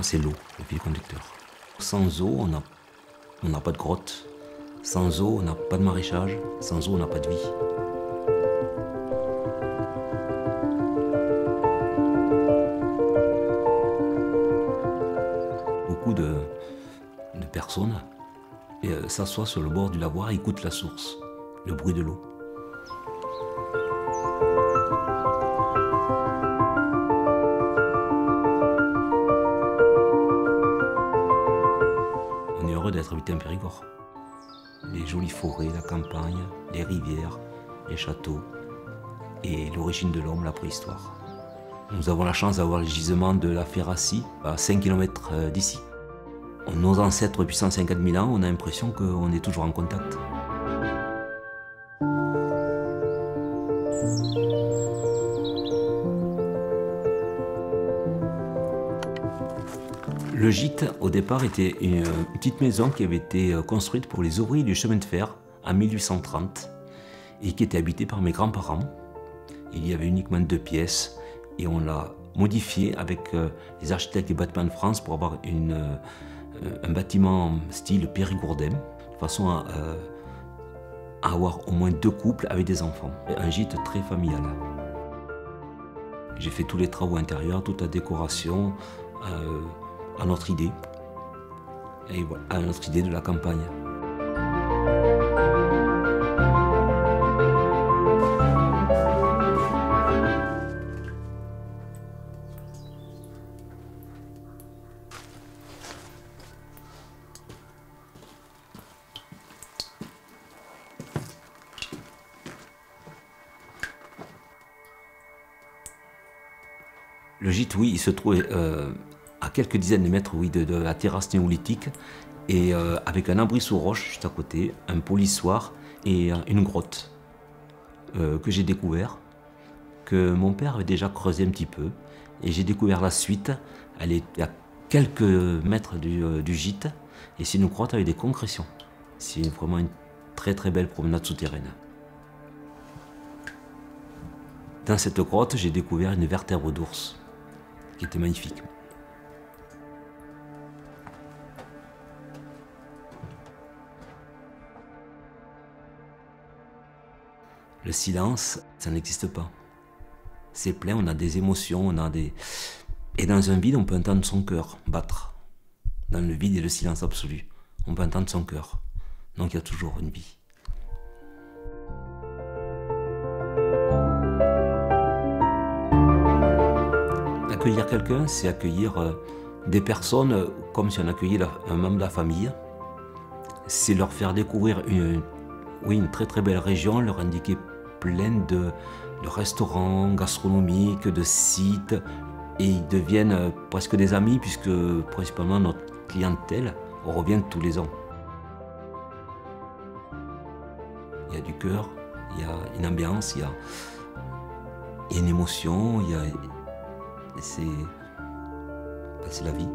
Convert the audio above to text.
c'est l'eau, le fil conducteur. Sans eau, on n'a pas de grotte. Sans eau, on n'a pas de maraîchage. Sans eau, on n'a pas de vie. Beaucoup de personnes s'assoient sur le bord du lavoir et écoutent la source, le bruit de l'eau. On est heureux d'être habité en Périgord. Les jolies forêts, la campagne, les rivières, les châteaux et l'origine de l'homme, la préhistoire. Nous avons la chance d'avoir le gisement de la Ferracie à 5 km d'ici. Nos ancêtres, depuis 150 000 ans, on a l'impression qu'on est toujours en contact. Le gîte, au départ, était une petite maison qui avait été construite pour les ouvriers du chemin de fer en 1830 et qui était habitée par mes grands-parents. Il y avait uniquement 2 pièces et on l'a modifiée avec les architectes des bâtiments de France pour avoir un bâtiment style périgourdin, de façon à avoir au moins 2 couples avec des enfants. Un gîte très familial. J'ai fait tous les travaux intérieurs, toute la décoration, à notre idée. Et voilà, à notre idée de la campagne. Le gîte, oui, il se trouve à quelques dizaines de mètres de la terrasse néolithique et avec un abri sous roche juste à côté, un polissoir et une grotte que j'ai découvert, que mon père avait déjà creusé un petit peu et j'ai découvert la suite. Elle est à quelques mètres du gîte et c'est une grotte avec des concrétions. C'est vraiment une très très belle promenade souterraine. Dans cette grotte, j'ai découvert une vertèbre d'ours qui était magnifique. Le silence, ça n'existe pas. C'est plein, on a des émotions, Et dans un vide, on peut entendre son cœur battre. Dans le vide et le silence absolu, on peut entendre son cœur. Donc il y a toujours une vie. Accueillir quelqu'un, c'est accueillir des personnes comme si on accueillait un membre de la famille. C'est leur faire découvrir une très très belle région, leur indiquer plein de restaurants gastronomiques, de sites, et ils deviennent presque des amis puisque principalement notre clientèle revient tous les ans. Il y a du cœur, il y a une ambiance, il y a une émotion, c'est la vie.